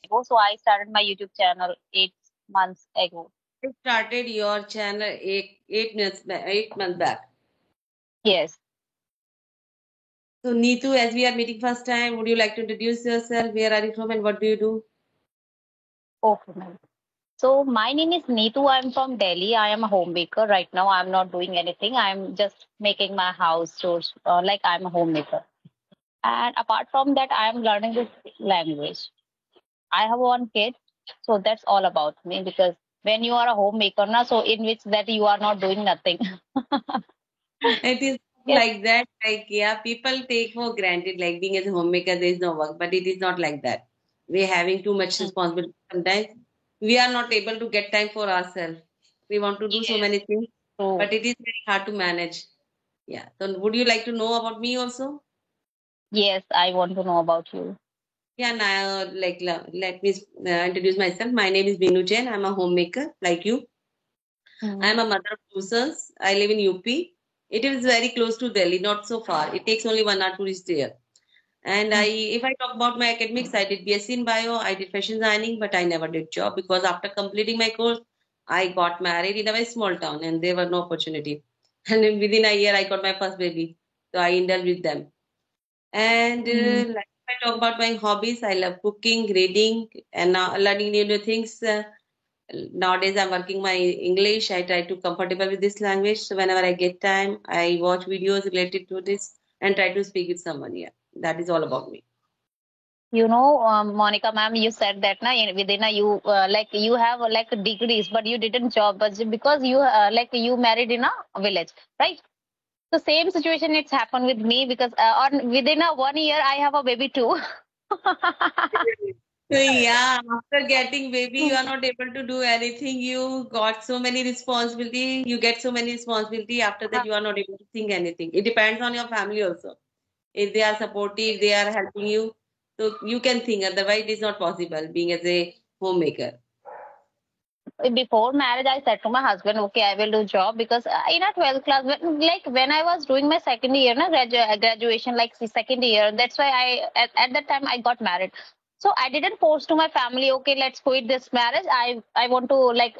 ago. So I started my YouTube channel 8 months ago. You started your channel 8 months back. Yes. So Neetu, as we are meeting first time, would you like to introduce yourself? Where are you from and what do you do? Okay, ma'am. So my name is Neetu. I'm from Delhi. I am a homemaker right now. I'm not doing anything. I'm just making my house chores, like I'm a homemaker. And apart from that, I am learning this language. I have one kid, so that's all about me. Because when you are a homemaker, na, so in which that you are not doing nothing. It is Yes. like that. Like, yeah, people take for granted, like being as a homemaker, there is no work, but it is not like that. We're having too much Mm. responsibility. Sometimes we are not able to get time for ourselves. We want to do so Yes. many things, True. but it is very hard to manage. Yeah. So, would you like to know about me also? Yes, I want to know about you. Yeah, now, let me introduce myself. My name is Binu Jain. I'm a homemaker, like you. I Mm. am a mother of two sons. I live in UP. It is very close to Delhi, not so far. It takes only 1 hour to reach there. And if I talk about my academics, I did BSc in bio, I did fashion designing, but I never did job because after completing my course, I got married in a very small town and there were no opportunity. And then within a year, I got my first baby. So I indulged with them. And Mm. like if I talk about my hobbies, I love cooking, reading, and now learning new things. Nowadays, I'm working my English. I try to comfortable with this language. So whenever I get time, I watch videos related to this and try to speak with someone. Yeah, that is all about me. Monica ma'am, you said that na within a you like you have like degrees, but you didn't job, but because you like you married in a village, right? The same situation it's happened with me because on within a 1 year I have a baby too. So yeah, after getting baby, you are not able to do anything. You got so many responsibility. You get so many responsibility. After that, you are not able to think anything. It depends on your family also. If they are supportive, they are helping you, so you can think. Otherwise, it is not possible being as a homemaker. Before marriage, I said to my husband, okay, I will do job because in a 12th class, when I was doing my second year, na, graduation, like second year, that's why at that time I got married. So I didn't force to my family, okay, let's quit this marriage. I want to like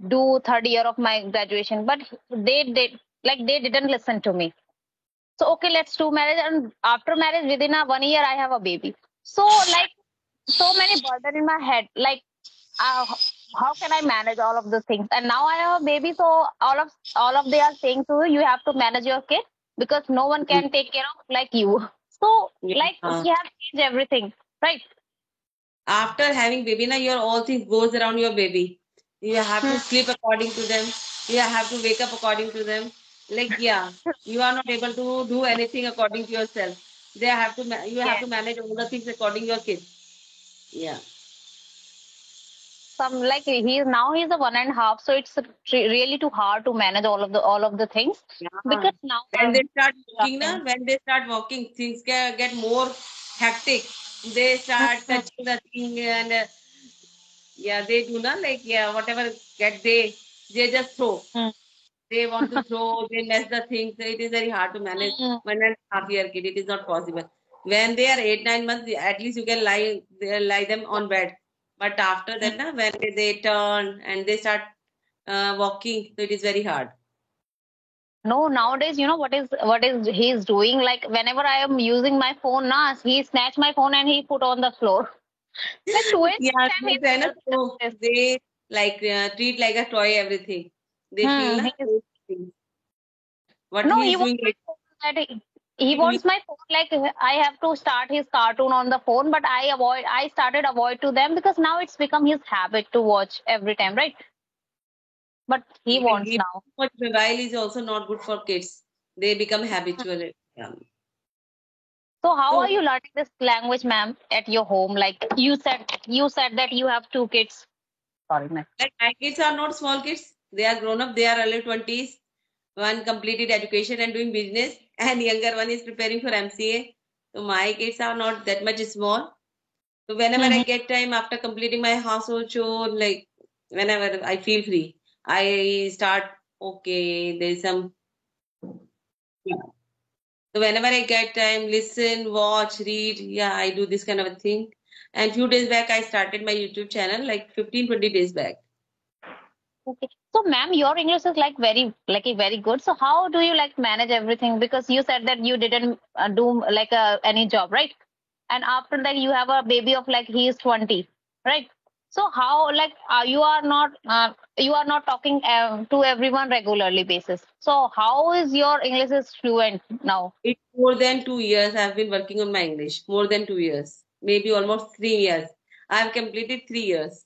do third year of my graduation, but they didn't listen to me. So okay, let's do marriage, and after marriage, within a 1 year, I have a baby. So like so many burden in my head, like uh, how can I manage all of the things? And now I have a baby, so all of they are saying to you, you have to manage your kid because no one can take care of like you. So like Yeah. we have changed everything, right? After having baby, now your all things goes around your baby. You have to Hmm. sleep according to them. You have to wake up according to them. Like yeah, you are not able to do anything according to yourself. They have to you have Yes. to manage all the things according to your kids. Yeah. Some like he's a 1.5, so it's really too hard to manage all of the things Yeah. because now When they start walking, learning. na, when they start walking, things get more hectic. They start Hmm. touching the thing and yeah, they do not like yeah, whatever get they just throw. Hmm. They want to throw, they mess the things. It is very hard to manage Hmm. 1.5 year kid. It is not possible. When they are 8, 9 months, at least you can lie them on bed. But after that, na, when they turn and they start walking, so it is very hard. No, nowadays, what is he's doing? Like whenever I am using my phone, na, he snatch my phone and he put on the floor. Like 2 Yeah, time they say, na, he's so this. they like treat like a toy everything. They feel na He's, what no, he he is wants doing. my phone. He wants my phone. Like I have to start his cartoon on the phone, but I started avoid to them because now it's become his habit to watch every time, right? But he Like wants giving now. too much mobile is also not good for kids. They become habitual. Yeah. So how are So you learning this language, ma'am, at your home? Like you said that you have two kids. Sorry, ma'am. like my kids are not small kids. They are grown up. They are early 20s. One completed education and doing business, and younger one is preparing for MCA. So my kids are not that much small. So whenever I get time after completing my household chore, like whenever I feel free, I start. Okay, there is some. Yeah. So whenever I get time, listen, watch, read. Yeah, I do this kind of a thing. And few days back, I started my YouTube channel, like 15-20 days back. Okay. So, ma'am, your English is like very good. So, how do you like manage everything? Because you said that you didn't do like any job, right? And after that, you have a baby of like he is 20, right? So, how like you are not talking to everyone regularly basis. So, how is your English is fluent now? It's more than 2 years I've been working on my English. More than 2 years, maybe almost 3 years. I've completed 3 years.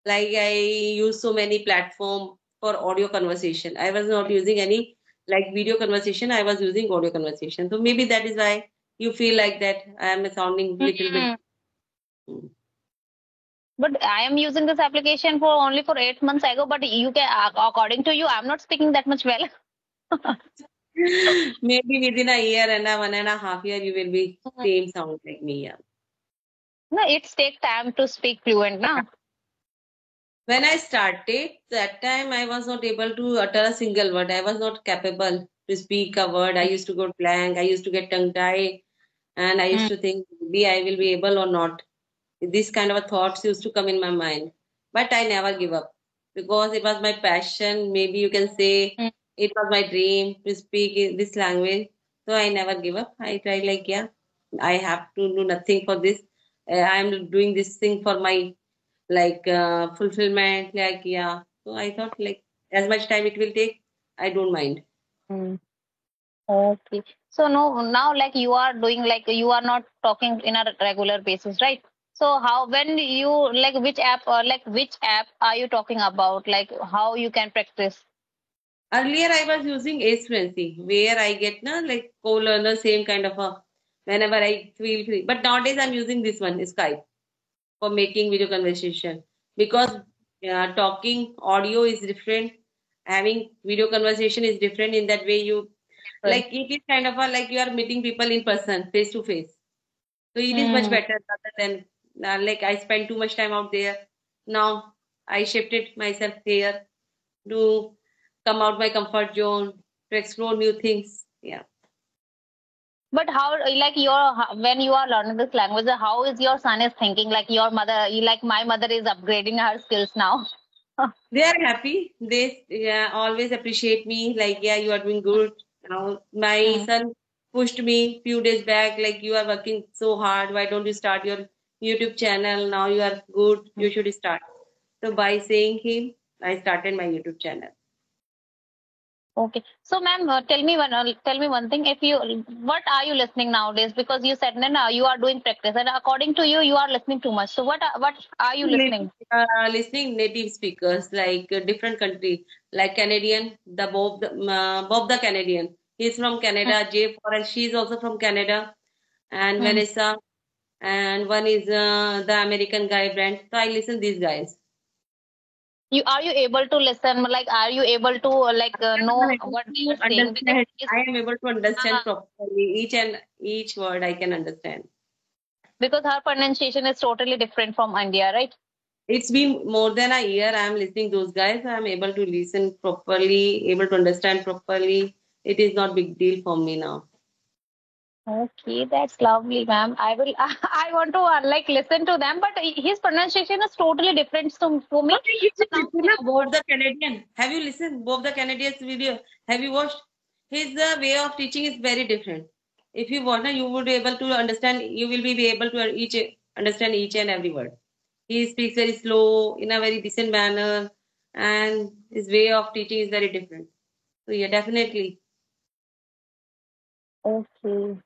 Like I use so many platform for audio conversation. I was not using any like video conversation. I was using audio conversation. So maybe that is why you feel like that I am sounding little bit. Hmm. But I am using this application for only for 8 months ago. But you can, according to you, I'm not speaking that much well. Maybe within a year and a 1.5 year, you will be same sound like me. Yeah. No, it's take time to speak fluent, na? When I started, that time I was not able to utter a single word. I was not capable to speak a word. I used to go blank. I used to get tongue tied, and I used Mm. to think, maybe I will be able or not. This kind of a thoughts used to come in my mind, but I never give up because it was my passion. Maybe you can say Mm. it was my dream to speak in this language. So I never give up. I try like, yeah, I have to do nothing for this. I am doing this thing for my like fulfillment. Like, yeah. So I thought like as much time it will take, I don't mind. Mm. Okay. So no, now like you are doing like you are not talking in a regular basis, right? So how when you like which app are you talking about? Like how you can practice? Earlier, I was using Ace Fluency, where I get na like co-learner, same kind of a whenever I feel free. But nowadays, I'm using this one, Skype, for making video conversation because talking audio is different. Having video conversation is different in that way. You Different. like it is kind of a like you are meeting people in person, face to face. So it is much Hmm. better rather than like I spend too much time out there. Now I shifted myself here to come out my comfort zone, to explore new things. Yeah. But how like when you are learning this language, how is your son is thinking? Like your mother, like my mother is upgrading her skills now. They are happy. They always appreciate me. Like, yeah, you are doing good. Now, my Hmm. son pushed me few days back. Like, you are working so hard. Why don't you start your YouTube channel? Now you are good. You should start. So by saying him, I started my YouTube channel. Okay. So, ma'am, tell me one thing. If you, what are you listening nowadays? Because you said no, no, you are doing practice, and according to you, you are listening too much. So, what are you listening? Listening native speakers like different country, like Canadian, Bob the Canadian. He's from Hmm. Canada. Jay Forrest, she's also from Canada, and Hmm. Vanessa, and one is the American guy Brent. So I listen these guys. You are you able to listen? Like, are you able to I am know able what they are to saying? Because understand. it's, I am able to understand uh, properly each and each word I can understand. because her pronunciation is totally different from India, right? It's been more than a year I am listening those guys. I am able to listen properly, able to understand properly. It is not big deal for me now. Okay, that's lovely, ma'am. I will. I want to like listen to them, but his pronunciation is totally different for me. But you So should now, listen to Bob the Canadian. Have you listened Bob the Canadian's video? Have you watched? His way of teaching is very different. If you want, you would be able to understand. You will be able to understand each and every word. He speaks very slow in a very decent manner, and his way of teaching is very different. So yeah, definitely. okay,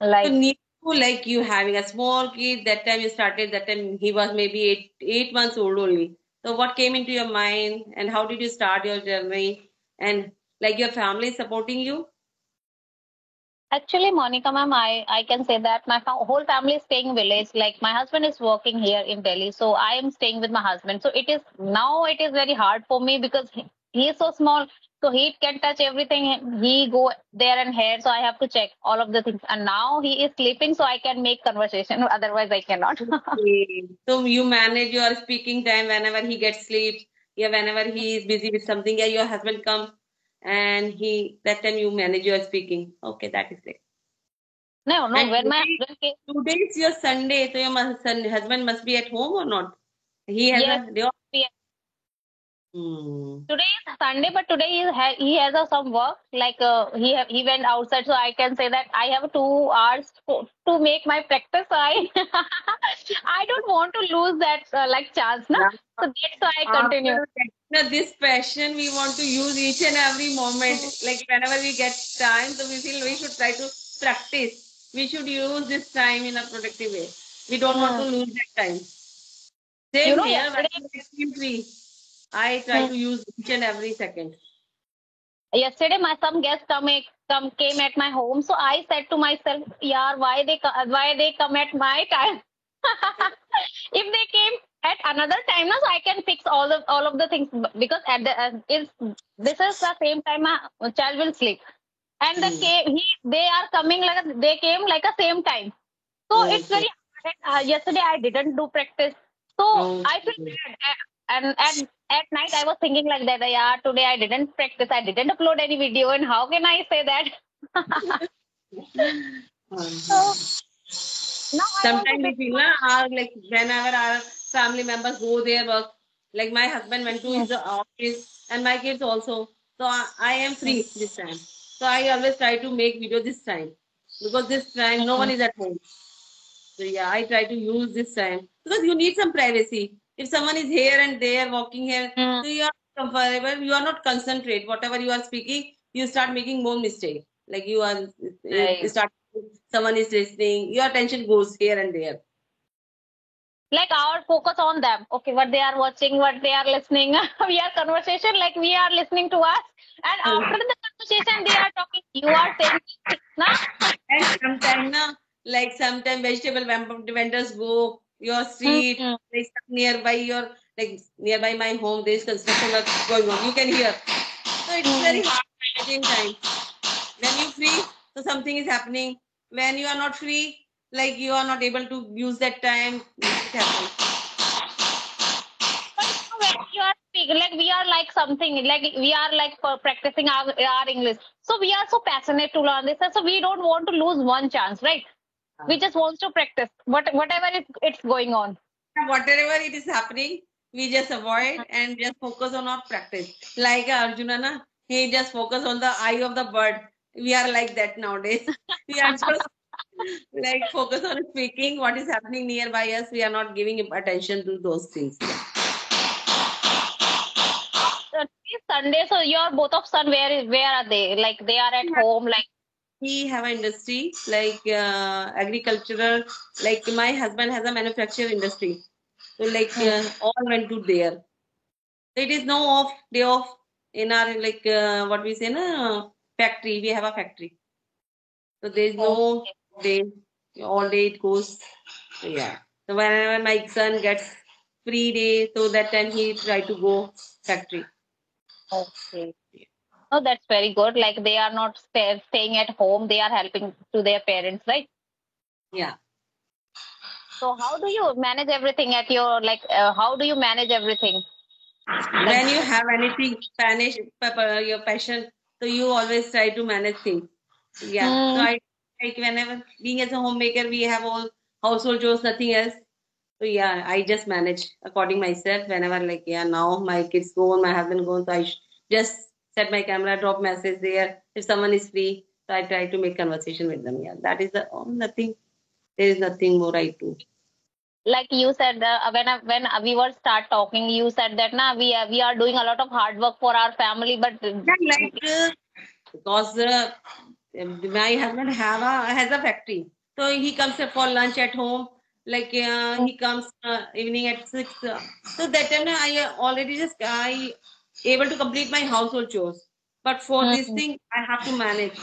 So like. new like you having a small kid, that time you started, that time he was maybe 8 months old only. So what came into your mind and how did you start your journey? And like your family is supporting you? Actually, Monica ma'am, I can say that my whole family is staying village. Like my husband is working here in Delhi, so I am staying with my husband. So it is very hard for me because he is so small, so he can touch everything. He go there and here, so I have to check all of the things. And now he is sleeping, so I can make conversation. Otherwise, I cannot. Okay. So you manage your speaking time whenever he gets sleep. Yeah, whenever he is busy with something, yeah, your husband comes and he that time you manage your speaking. Okay, that is it. No, no. And When my husband came, today is your Sunday, so your husband must be at home or not? He has yes, a day off. we- Hmm. today is Sunday, but today he has some work. Like he went outside, so I can say that I have 2 hours to make my practice. So I I don't want to lose that like chance, na. Yeah. So that's why I continue. After getting this passion, we want to use each and every moment. Like whenever we get time, so we feel we should try to practice. We should use this time in a productive way. We don't want to Hmm. lose that time. You Same know, here, when yesterday. I feel free, I try Hmm. to use each and every second. Yesterday, my some guests came at my home, so I said to myself, "Yeah, why they come at my time? If they came at another time, na, so I can fix all of the things because at the if this is the same time my child will sleep, and the Hmm. they are coming they came like a same time, so it's Okay. very hard. Yesterday I didn't do practice, so I feel Okay. bad. And at night I was thinking like that. Yeah, today I didn't practice. I didn't upload any video, and how can I say that? So now I want to Sometimes we make. feel like whenever our family members go their work, like my husband went to his office and my kids also. So I am free this time. So I always try to make video this time because this time no one is at home. So yeah, I try to use this time because you need some privacy. If someone is here and there walking here, Mm, so you are comfortable. You are not concentrate. Whatever you are speaking, you start making more mistake. Like you are right. start. Someone is listening. Your attention goes here and there. Like our focus on them. Okay, what they are watching, what they are listening. We are conversation like we are listening to us, and after the conversation they are talking. You are saying, "Na." And sometimes, na, like sometimes vegetable vendors go your street, Mm, like nearby your like nearby my home. There is construction work going on. You can hear. So it's very mm. hard at the same time. When you free, so something is happening. When you are not free, like you are not able to use that time, it happens. But when you are speaking, like we are like something, like we are like for practicing our English. So we are so passionate to learn this, and so we don't want to lose one chance, right? We just want to practice, whatever it's going on. Whatever it is happening, we just avoid and just focus on our practice. Like Arjuna, na, he just focus on the eye of the bird. We are like that nowadays. We are just like focus on speaking what is happening nearby us. We are not giving attention to those things. It's Sunday, so your both of son, where are they? Like they are at home, like. We have an industry like agricultural. Like my husband has a manufacturing industry. So like Hmm. all went to there. It is no off day off in our like what we say na factory. We have a factory, so there is no Okay. day. All day it goes. So, yeah. So whenever my son gets free day, so that time he try to go factory. Okay. Oh, that's very good. Like they are not staying at home; they are helping to their parents, right? Yeah. So how do you manage everything at your like? How do you manage everything? Like. When you have anything your passion, so you always try to manage things. Yeah. So Hmm. I like whenever being as a homemaker, we have all household chores, nothing else. So yeah, I just manage according myself. Whenever like yeah, now my kids go on, my husband goes, so I just set my camera, drop message there. If someone is free, so I try to make conversation with them. Yeah, that is the nothing. There is nothing more I do. Like you said, when we were start talking, you said that na we are doing a lot of hard work for our family, but Yeah, like because my husband has a factory, so he comes for lunch at home. Like he comes evening at 6. So that time I already just I able to complete my household chores. But for this mm, thing, I have to manage.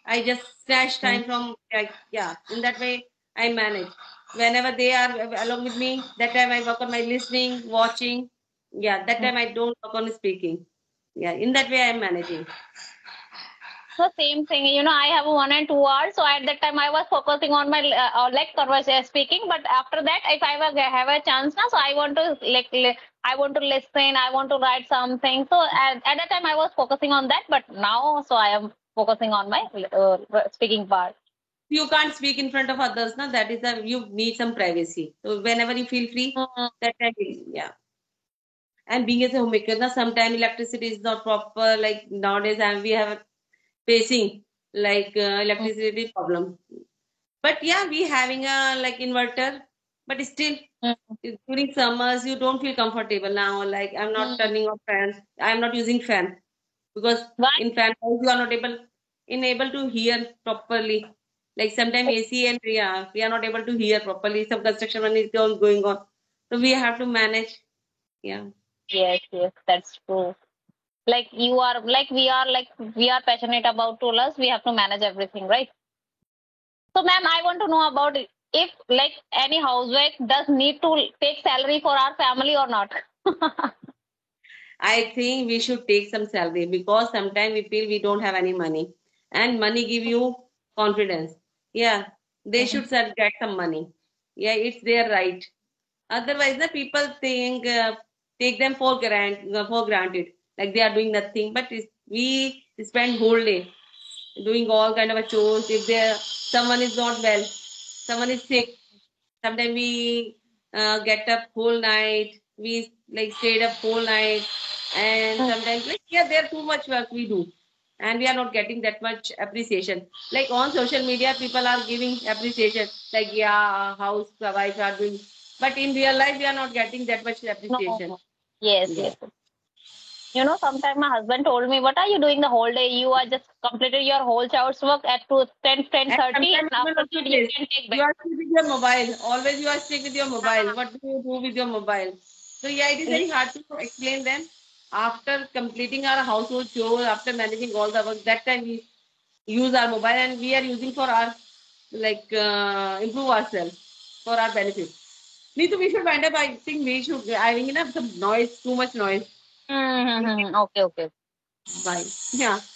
I just snatch mm. time from like yeah. In that way, I manage. Whenever they are along with me, that time I work on my listening, watching. Yeah, that time I don't work on speaking. Yeah, in that way I am managing. The same thing, I have 1 and 2 hours. So at that time, I was focusing on my like conversation speaking. But after that, if I have a chance now, so I want to I want to listen. I want to write something. So at that time, I was focusing on that. But now, so I am focusing on my speaking part. You can't speak in front of others, na? That is you need some privacy. So whenever you feel free, Mhm. that time, yeah. And being as a homemaker, na, sometimes electricity is not proper. Like nowadays, and we have facing like electricity problem. But yeah, we having a like inverter, but still Mhm. during summers you don't feel comfortable now. Like I'm not Mhm. turning off fans. I'm not using fan because Why? in fan house you are not able to hear properly. Like sometimes AC and yeah, we are not able to hear properly. Some construction one is going on, so we have to manage. Yeah. Yes, yes, that's true. Like you are, like we are passionate about toolers. We have to manage everything, right? So, ma'am, I want to know about it. If like any housewife does need to take salary for our family or not. I think we should take some salary because sometimes we feel we don't have any money, and money give you confidence. Yeah, they should get some money. Yeah, it's their right. Otherwise, the people think take them for granted, like they are doing nothing. But we spend whole day doing all kind of a chores. If there someone is not well, someone is sick, sometimes we get up whole night. We like stayed up whole night, and sometimes like yeah, there too much work we do, and we are not getting that much appreciation. Like on social media, people are giving appreciation. Like yeah, house wives are doing, but in real life, we are not getting that much appreciation. No. Yes, Yeah. yes. Sometime my husband told me, "What are you doing the whole day? You are just completed your whole child's work at 10, And 30, sometimes and even after also that you this, can take you back." are still with your mobile. Always you are still with your mobile. What do you do with your mobile? So yeah, it is very hard to explain them. After completing our household chore, after managing all the work, that time we use our mobile and we are using for our like improve ourselves for our benefit. Neither we should wind up. I think we should. I think enough some noise, too much noise. Mm-hmm. Okay, okay. Bye. Yeah.